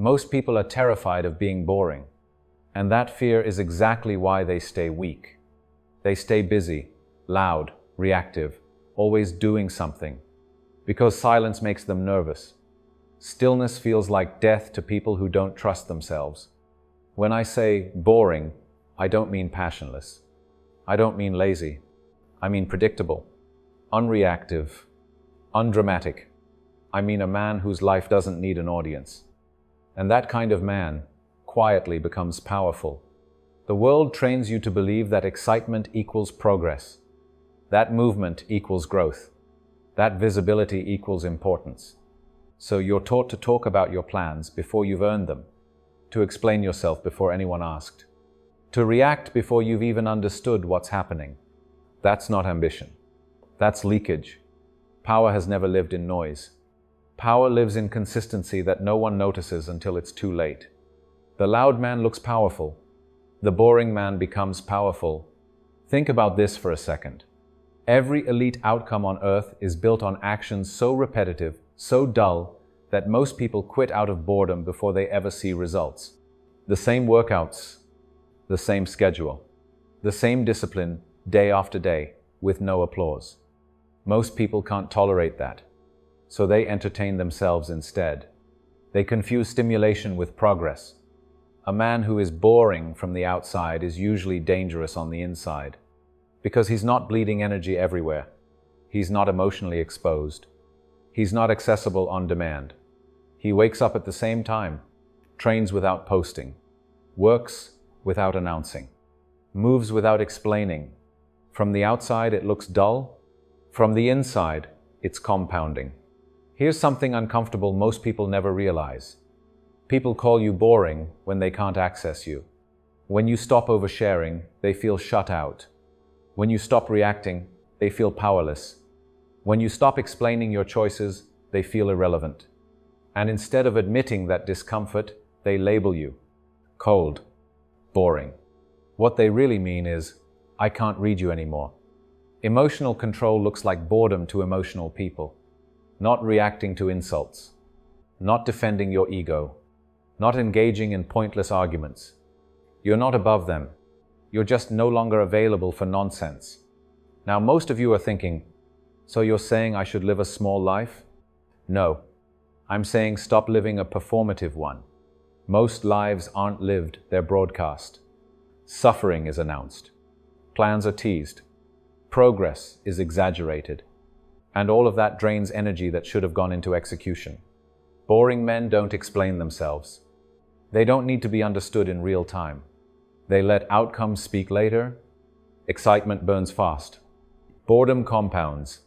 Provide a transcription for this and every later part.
Most people are terrified of being boring, and that fear is exactly why they stay weak. They stay busy, loud, reactive, always doing something, because silence makes them nervous. Stillness feels like death to people who don't trust themselves. When I say boring, I don't mean passionless. I don't mean lazy. I mean predictable, unreactive, undramatic. I mean a man whose life doesn't need an audience. And that kind of man quietly becomes powerful. The world trains you to believe that excitement equals progress, that movement equals growth, that visibility equals importance. So you're taught to talk about your plans before you've earned them, to explain yourself before anyone asked, to react before you've even understood what's happening. That's not ambition. That's leakage. Power has never lived in noise. Power lives in consistency that no one notices until it's too late. The loud man looks powerful. The boring man becomes powerful. Think about this for a second. Every elite outcome on earth is built on actions so repetitive, so dull, that most people quit out of boredom before they ever see results. The same workouts, the same schedule, the same discipline day after day, with no applause. Most people can't tolerate that, so they entertain themselves instead. They confuse stimulation with progress. A man who is boring from the outside is usually dangerous on the inside, because he's not bleeding energy everywhere. He's not emotionally exposed. He's not accessible on demand. He wakes up at the same time, trains without posting, works without announcing, moves without explaining. From the outside, it looks dull. From the inside, it's compounding. Here's something uncomfortable most people never realize. People call you boring when they can't access you. When you stop oversharing, they feel shut out. When you stop reacting, they feel powerless. When you stop explaining your choices, they feel irrelevant. And instead of admitting that discomfort, they label you cold, boring. What they really mean is, I can't read you anymore. Emotional control looks like boredom to emotional people. Not reacting to insults, not defending your ego, not engaging in pointless arguments. You're not above them. You're just no longer available for nonsense. Now, most of you are thinking, so you're saying I should live a small life? No. I'm saying stop living a performative one. Most lives aren't lived, they're broadcast. Suffering is announced. Plans are teased. Progress is exaggerated. And all of that drains energy that should have gone into execution. Boring men don't explain themselves. They don't need to be understood in real time. They let outcomes speak later. Excitement burns fast. Boredom compounds.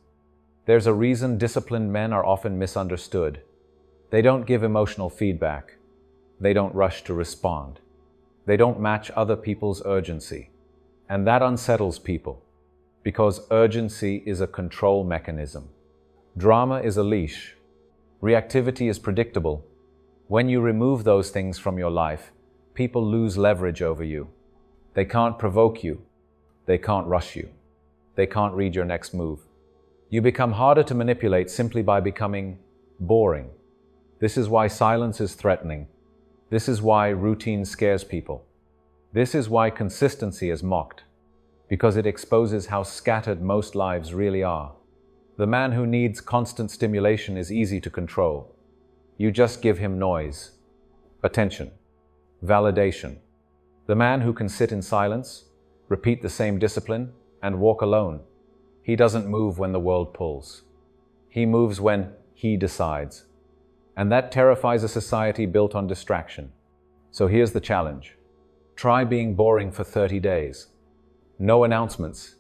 There's a reason disciplined men are often misunderstood. They don't give emotional feedback. They don't rush to respond. They don't match other people's urgency. And that unsettles people, because urgency is a control mechanism. Drama is a leash. Reactivity is predictable. When you remove those things from your life, people lose leverage over you. They can't provoke you. They can't rush you. They can't read your next move. You become harder to manipulate simply by becoming boring. This is why silence is threatening. This is why routine scares people. This is why consistency is mocked, because it exposes how scattered most lives really are. The man who needs constant stimulation is easy to control. You just give him noise, attention, validation. The man who can sit in silence, repeat the same discipline, and walk alone, he doesn't move when the world pulls. He moves when he decides. And that terrifies a society built on distraction. So here's the challenge. Try being boring for 30 days. No announcements,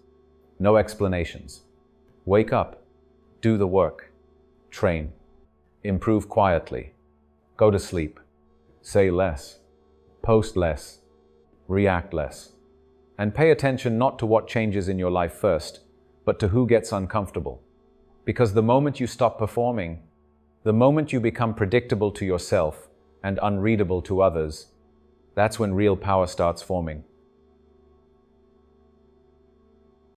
no explanations. Wake up, do the work, train, improve quietly, go to sleep, say less, post less, react less. And pay attention not to what changes in your life first, but to who gets uncomfortable. Because the moment you stop performing, the moment you become predictable to yourself and unreadable to others, that's when real power starts forming.